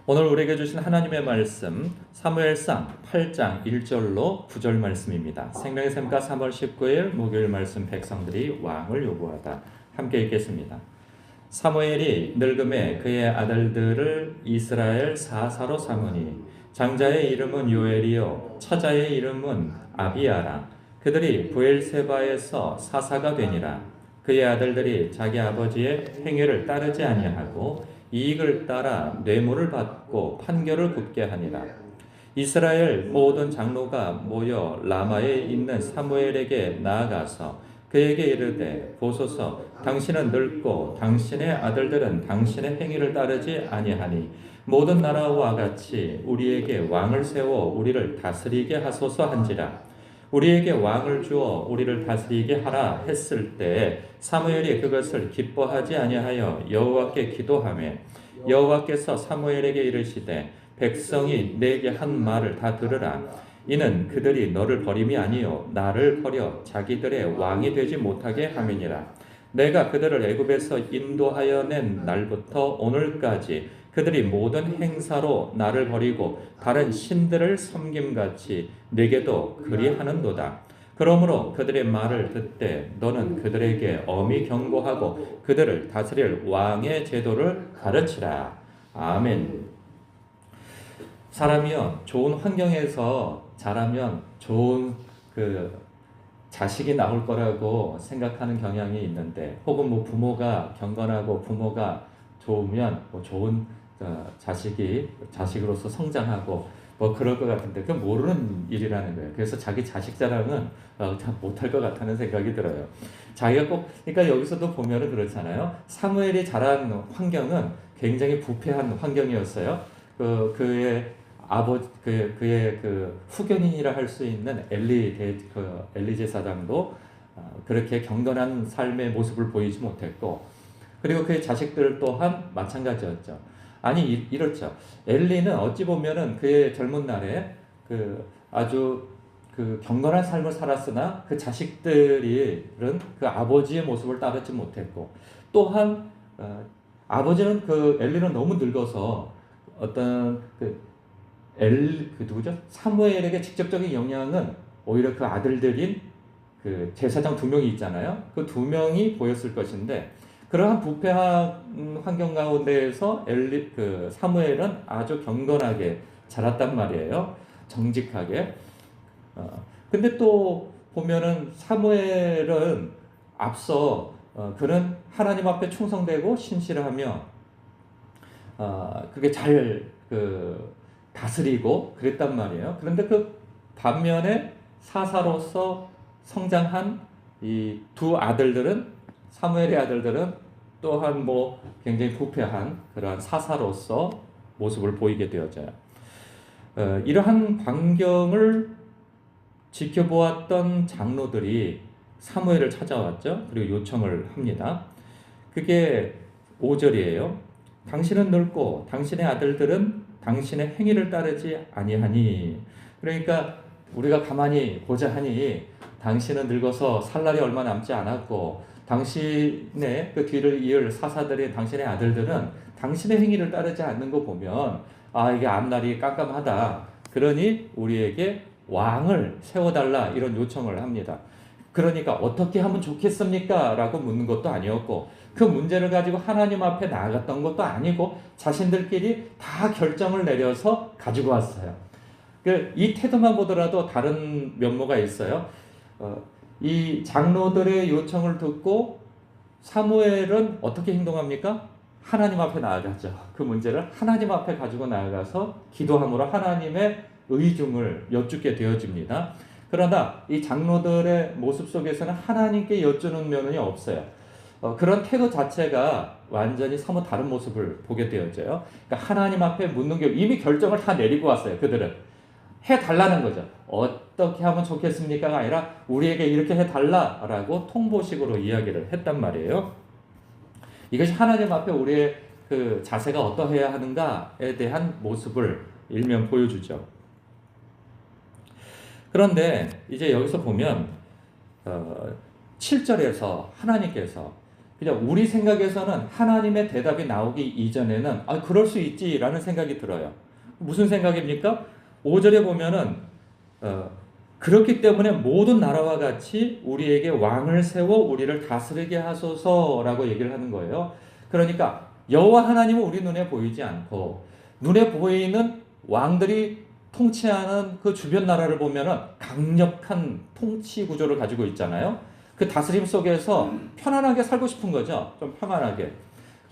오늘 우리에게 주신 하나님의 말씀 사무엘상 8장 1절로 9절 말씀입니다. 생명의 샘가 3월 19일 목요일 말씀 백성들이 왕을 요구하다. 함께 읽겠습니다. 사무엘이 늙음에 그의 아들들을 이스라엘 사사로 삼으니 장자의 이름은 요엘이요 처자의 이름은 아비야라. 그들이 브엘세바에서 사사가 되니라. 그의 아들들이 자기 아버지의 행위를 따르지 아니하고 이익을 따라 뇌물을 받고 판결을 굽게 하니라. 이스라엘 모든 장로가 모여 라마에 있는 사무엘에게 나아가서 그에게 이르되 보소서 당신은 늙고 당신의 아들들은 당신의 행위를 따르지 아니하니 모든 나라와 같이 우리에게 왕을 세워 우리를 다스리게 하소서 한지라. 우리에게 왕을 주어 우리를 다스리게 하라 했을 때 사무엘이 그것을 기뻐하지 아니하여 여호와께 기도하며 여호와께서 사무엘에게 이르시되 백성이 내게 한 말을 다 들으라. 이는 그들이 너를 버림이 아니요 나를 버려 자기들의 왕이 되지 못하게 함이니라. 내가 그들을 애굽에서 인도하여 낸 날부터 오늘까지 그들이 모든 행사로 나를 버리고 다른 신들을 섬김같이 내게도 그리하는도다. 그러므로 그들의 말을 듣되 너는 그들에게 엄히 경고하고 그들을 다스릴 왕의 제도를 가르치라. 아멘. 사람이요 좋은 환경에서 자라면 좋은 자식이 나올 거라고 생각하는 경향이 있는데, 혹은 부모가 경건하고 부모가 좋으면 좋은 자식으로서 성장하고 그럴 것 같은데, 그건 모르는 일이라는 거예요. 그래서 자기 자식 자랑은 잘 못할 것 같다는 생각이 들어요. 자기가 그러니까 여기서도 보면은 그렇잖아요. 사무엘이 자란 환경은 굉장히 부패한 환경이었어요. 그의 그의 후견인이라 할 수 있는 엘리 제사장도 그렇게 경건한 삶의 모습을 보이지 못했고, 그리고 그의 자식들 또한 마찬가지였죠. 아니 이렇죠. 엘리는 어찌 보면은 그의 젊은 날에 아주 경건한 삶을 살았으나 그 자식들은 그 아버지의 모습을 따르지 못했고, 또한 아버지는 엘리는 너무 늙어서 어떤 누구죠? 사무엘에게 직접적인 영향은 오히려 그 아들들인 제사장 두 명이 있잖아요. 그 두 명이 보였을 것인데, 그러한 부패한 환경 가운데에서 사무엘은 아주 경건하게 자랐단 말이에요. 정직하게. 근데 또 보면은 사무엘은 앞서 그는 하나님 앞에 충성되고 신실하며 그게 잘 다스리고 그랬단 말이에요. 그런데 반면에 사사로서 성장한 이 두 아들들은, 사무엘의 아들들은 또한 굉장히 부패한 그러한 사사로서 모습을 보이게 되어져요. 이러한 광경을 지켜보았던 장로들이 사무엘을 찾아왔죠. 그리고 요청을 합니다. 그게 5절이에요. 당신은 늙고 당신의 아들들은 당신의 행위를 따르지 아니하니. 그러니까 우리가 가만히 보자 하니 당신은 늙어서 살 날이 얼마 남지 않았고 당신의 그 뒤를 이을 사사들인 당신의 아들들은 당신의 행위를 따르지 않는 거 보면 이게 앞날이 깜깜하다. 그러니 우리에게 왕을 세워달라, 이런 요청을 합니다. 그러니까 어떻게 하면 좋겠습니까? 라고 묻는 것도 아니었고, 그 문제를 가지고 하나님 앞에 나아갔던 것도 아니고 자신들끼리 다 결정을 내려서 가지고 왔어요. 이 태도만 보더라도 다른 면모가 있어요. 이 장로들의 요청을 듣고 사무엘은 어떻게 행동합니까? 하나님 앞에 나아갔죠. 그 문제를 하나님 앞에 가지고 나아가서 기도함으로 하나님의 의중을 여쭙게 되어집니다. 그러나 이 장로들의 모습 속에서는 하나님께 여쭈는 면이 없어요. 그런 태도 자체가 완전히 사뭇 다른 모습을 보게 되어져요. 그러니까 하나님 앞에 묻는 게 이미 결정을 다 내리고 왔어요. 그들은 해달라는 거죠. 어떻게 하면 좋겠습니까가 아니라 우리에게 이렇게 해달라라고 통보식으로 이야기를 했단 말이에요. 이것이 하나님 앞에 우리의 자세가 어떠해야 하는가에 대한 모습을 일면 보여주죠. 그런데 이제 여기서 보면 7절에서 하나님께서 그냥 우리 생각에서는 하나님의 대답이 나오기 이전에는 그럴 수 있지라는 생각이 들어요. 무슨 생각입니까? 5절에 보면은 그렇기 때문에 모든 나라와 같이 우리에게 왕을 세워 우리를 다스리게 하소서라고 얘기를 하는 거예요. 그러니까 여호와 하나님은 우리 눈에 보이지 않고 눈에 보이는 왕들이 통치하는 그 주변 나라를 보면은 강력한 통치 구조를 가지고 있잖아요. 그 다스림 속에서 편안하게 살고 싶은 거죠. 좀 평안하게.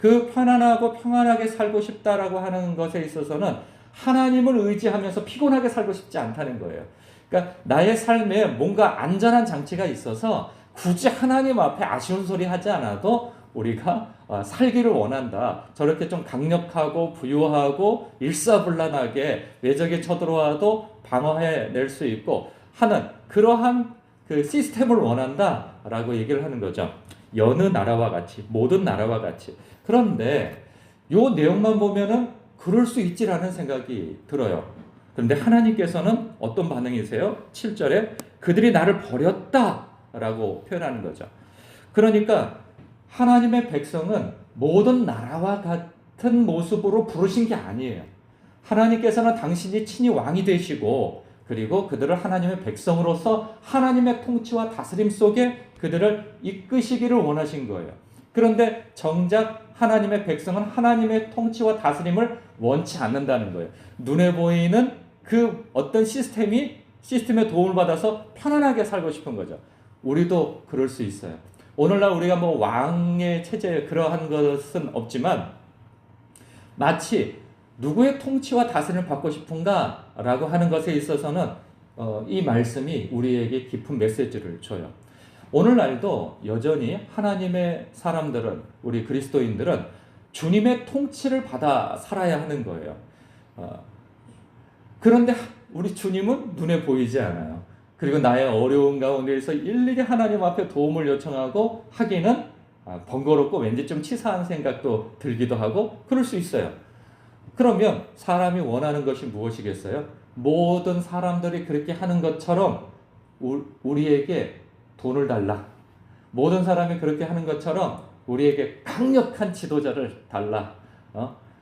그 편안하고 평안하게 살고 싶다라고 하는 것에 있어서는 하나님을 의지하면서 피곤하게 살고 싶지 않다는 거예요. 그러니까 나의 삶에 뭔가 안전한 장치가 있어서 굳이 하나님 앞에 아쉬운 소리 하지 않아도 우리가 살기를 원한다. 저렇게 좀 강력하고 부유하고 일사불란하게 외적이 쳐들어와도 방어해낼 수 있고 하는 그러한 그 시스템을 원한다라고 얘기를 하는 거죠. 여느 나라와 같이, 모든 나라와 같이. 그런데 요 내용만 보면은 그럴 수 있지라는 생각이 들어요. 그런데 하나님께서는 어떤 반응이세요? 7절에 그들이 나를 버렸다라고 표현하는 거죠. 그러니까 하나님의 백성은 모든 나라와 같은 모습으로 부르신 게 아니에요. 하나님께서는 당신이 친히 왕이 되시고 그리고 그들을 하나님의 백성으로서 하나님의 통치와 다스림 속에 그들을 이끄시기를 원하신 거예요. 그런데 정작 하나님의 백성은 하나님의 통치와 다스림을 원치 않는다는 거예요. 눈에 보이는 그 어떤 시스템의 도움을 받아서 편안하게 살고 싶은 거죠. 우리도 그럴 수 있어요. 오늘날 우리가 뭐 왕의 체제 그러한 것은 없지만 마치 누구의 통치와 다스림을 받고 싶은가라고 하는 것에 있어서는 이 말씀이 우리에게 깊은 메시지를 줘요. 오늘날도 여전히 하나님의 사람들은 우리 그리스도인들은 주님의 통치를 받아 살아야 하는 거예요. 그런데 우리 주님은 눈에 보이지 않아요. 그리고 나의 어려운 가운데에서 일일이 하나님 앞에 도움을 요청하고 하기는 번거롭고 왠지 좀 치사한 생각도 들기도 하고 그럴 수 있어요. 그러면 사람이 원하는 것이 무엇이겠어요? 모든 사람들이 그렇게 하는 것처럼 우리에게 돈을 달라. 모든 사람이 그렇게 하는 것처럼 우리에게 강력한 지도자를 달라.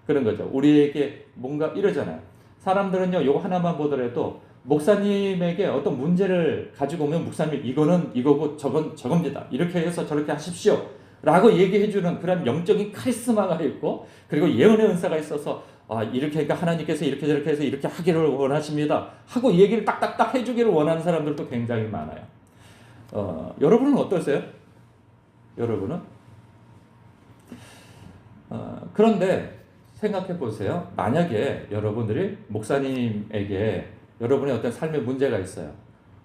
그런 거죠. 우리에게 뭔가 이러잖아요. 사람들은요, 이거 하나만 보더라도 목사님에게 어떤 문제를 가지고 오면 목사님 이거는 이거고 저겁니다. 이렇게 해서 저렇게 하십시오. 라고 얘기해주는 그런 영적인 카리스마가 있고 그리고 예언의 은사가 있어서 이렇게 하니까 하나님께서 이렇게 저렇게 해서 이렇게 하기를 원하십니다. 하고 얘기를 딱딱딱 해주기를 원하는 사람들도 굉장히 많아요. 여러분은 어떠세요? 여러분은? 그런데 생각해 보세요. 만약에 여러분들이 목사님에게 여러분의 어떤 삶의 문제가 있어요.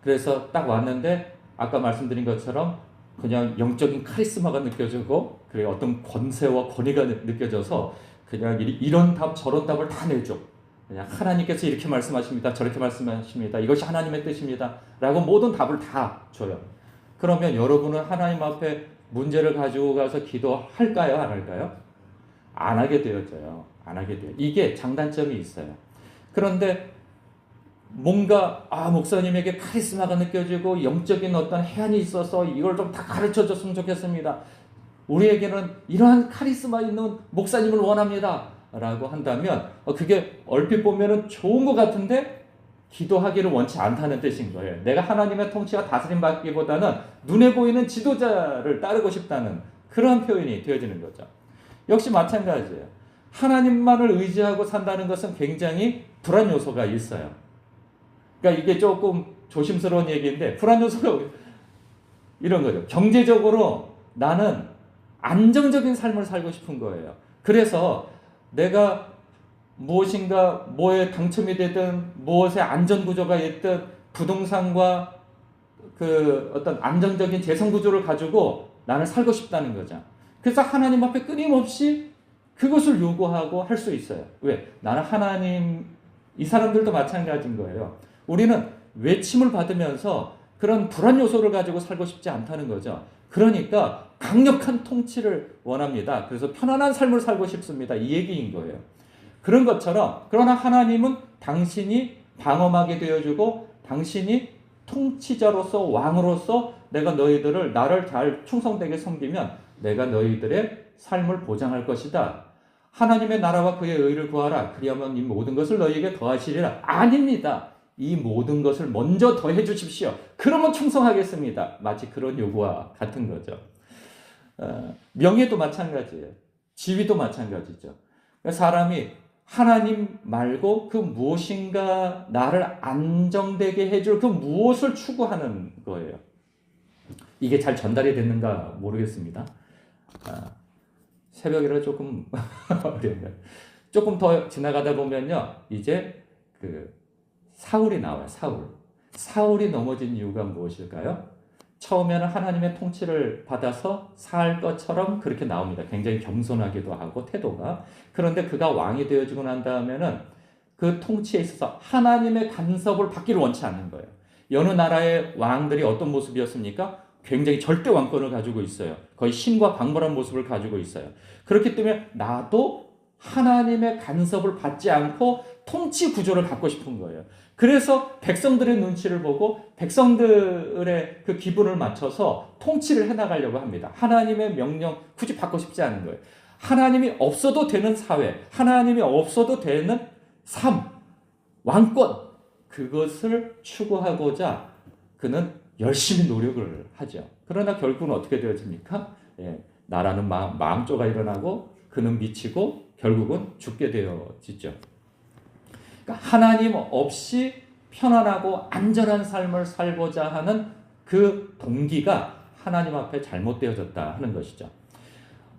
그래서 딱 왔는데 아까 말씀드린 것처럼 그냥 영적인 카리스마가 느껴지고 그리고 어떤 권세와 권위가 느껴져서 그냥 이런 답 저런 답을 다 내줘. 그냥 하나님께서 이렇게 말씀하십니다. 저렇게 말씀하십니다. 이것이 하나님의 뜻입니다. 라고 모든 답을 다 줘요. 그러면 여러분은 하나님 앞에 문제를 가지고 가서 기도할까요? 안 할까요? 안 하게 되어져요. 안 하게 돼요. 이게 장단점이 있어요. 그런데 뭔가 목사님에게 카리스마가 느껴지고 영적인 어떤 해안이 있어서 이걸 좀 다 가르쳐 줬으면 좋겠습니다. 우리에게는 이러한 카리스마 있는 목사님을 원합니다. 라고 한다면 그게 얼핏 보면은 좋은 것 같은데 기도하기를 원치 않다는 뜻인 거예요. 내가 하나님의 통치와 다스림 받기보다는 눈에 보이는 지도자를 따르고 싶다는 그런 표현이 되어지는 거죠. 역시 마찬가지예요. 하나님만을 의지하고 산다는 것은 굉장히 불안 요소가 있어요. 그러니까 이게 조금 조심스러운 얘기인데 불안 요소가 이런 거죠. 경제적으로 나는 안정적인 삶을 살고 싶은 거예요. 그래서 내가 무엇인가 뭐에 당첨이 되든 무엇에 안전구조가 있든 부동산과 그 어떤 안정적인 재성구조를 가지고 나는 살고 싶다는 거죠. 그래서 하나님 앞에 끊임없이 그것을 요구하고 할 수 있어요. 왜? 나는 하나님, 이 사람들도 마찬가지인 거예요. 우리는 외침을 받으면서 그런 불안 요소를 가지고 살고 싶지 않다는 거죠. 그러니까 강력한 통치를 원합니다. 그래서 편안한 삶을 살고 싶습니다. 이 얘기인 거예요. 그런 것처럼 그러나 하나님은 당신이 방어막이 되어주고 당신이 통치자로서 왕으로서 내가 너희들을 나를 잘 충성되게 섬기면 내가 너희들의 삶을 보장할 것이다. 하나님의 나라와 그의 의를 구하라. 그리하면 이 모든 것을 너희에게 더하시리라. 아닙니다. 이 모든 것을 먼저 더해 주십시오. 그러면 충성하겠습니다. 마치 그런 요구와 같은 거죠. 명예도 마찬가지예요. 지위도 마찬가지죠. 사람이 하나님 말고 그 무엇인가 나를 안정되게 해줄 그 무엇을 추구하는 거예요. 이게 잘 전달이 됐는가 모르겠습니다. 새벽이라 조금 어려운가요? 조금 더 지나가다 보면요, 이제 그 사울이 나와요. 사울이 넘어진 이유가 무엇일까요? 처음에는 하나님의 통치를 받아서 살 것처럼 그렇게 나옵니다. 굉장히 겸손하기도 하고 태도가. 그런데 그가 왕이 되어지고 난 다음에는 그 통치에 있어서 하나님의 간섭을 받기를 원치 않는 거예요. 여느 나라의 왕들이 어떤 모습이었습니까? 굉장히 절대 왕권을 가지고 있어요. 거의 신과 방불한 모습을 가지고 있어요. 그렇기 때문에 나도 하나님의 간섭을 받지 않고 통치 구조를 갖고 싶은 거예요. 그래서 백성들의 눈치를 보고 백성들의 그 기분을 맞춰서 통치를 해나가려고 합니다. 하나님의 명령 굳이 받고 싶지 않은 거예요. 하나님이 없어도 되는 사회, 하나님이 없어도 되는 삶, 왕권, 그것을 추구하고자 그는 열심히 노력을 하죠. 그러나 결국은 어떻게 되어집니까? 나라는 망조가 일어나고 그는 미치고 결국은 죽게 되어지죠. 그러니까 하나님 없이 편안하고 안전한 삶을 살고자 하는 그 동기가 하나님 앞에 잘못되어졌다 하는 것이죠.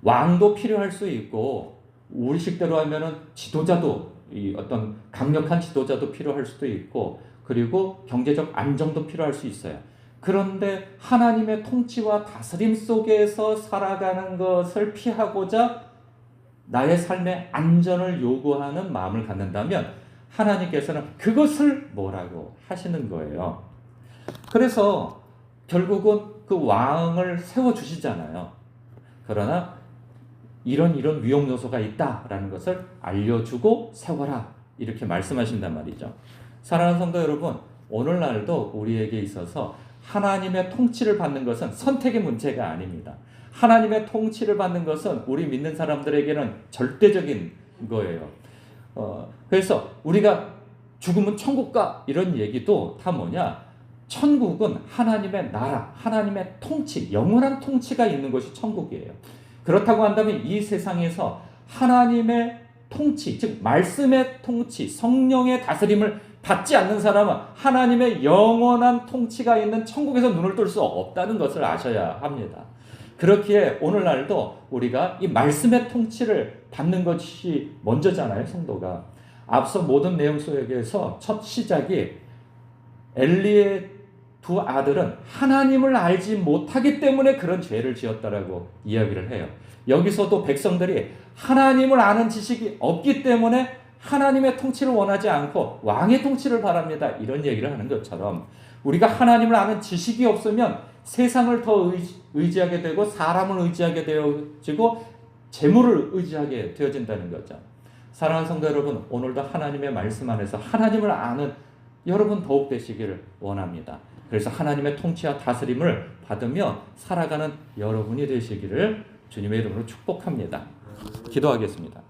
왕도 필요할 수 있고 우리 식대로 하면은 지도자도 어떤 강력한 지도자도 필요할 수도 있고 그리고 경제적 안정도 필요할 수 있어요. 그런데 하나님의 통치와 다스림 속에서 살아가는 것을 피하고자 나의 삶의 안전을 요구하는 마음을 갖는다면 하나님께서는 그것을 뭐라고 하시는 거예요. 그래서 결국은 그 왕을 세워주시잖아요. 그러나 이런 위험 요소가 있다라는 것을 알려주고 세워라 이렇게 말씀하신단 말이죠. 사랑하는 성도 여러분, 오늘날도 우리에게 있어서 하나님의 통치를 받는 것은 선택의 문제가 아닙니다. 하나님의 통치를 받는 것은 우리 믿는 사람들에게는 절대적인 거예요. 그래서 우리가 죽으면 천국 가 이런 얘기도 다 뭐냐? 천국은 하나님의 나라, 하나님의 통치, 영원한 통치가 있는 것이 천국이에요. 그렇다고 한다면 이 세상에서 하나님의 통치, 즉 말씀의 통치, 성령의 다스림을 받지 않는 사람은 하나님의 영원한 통치가 있는 천국에서 눈을 뜰 수 없다는 것을 아셔야 합니다. 그렇기에 오늘날도 우리가 이 말씀의 통치를 받는 것이 먼저잖아요, 성도가. 앞서 모든 내용 속에서 첫 시작이 엘리의 두 아들은 하나님을 알지 못하기 때문에 그런 죄를 지었다라고 이야기를 해요. 여기서도 백성들이 하나님을 아는 지식이 없기 때문에 하나님의 통치를 원하지 않고 왕의 통치를 바랍니다. 이런 얘기를 하는 것처럼 우리가 하나님을 아는 지식이 없으면 세상을 더 의지하게 되고 사람을 의지하게 되어지고 재물을 의지하게 되어진다는 거죠. 사랑하는 성도 여러분, 오늘도 하나님의 말씀 안에서 하나님을 아는 여러분 더욱 되시기를 원합니다. 그래서 하나님의 통치와 다스림을 받으며 살아가는 여러분이 되시기를 주님의 이름으로 축복합니다. 기도하겠습니다.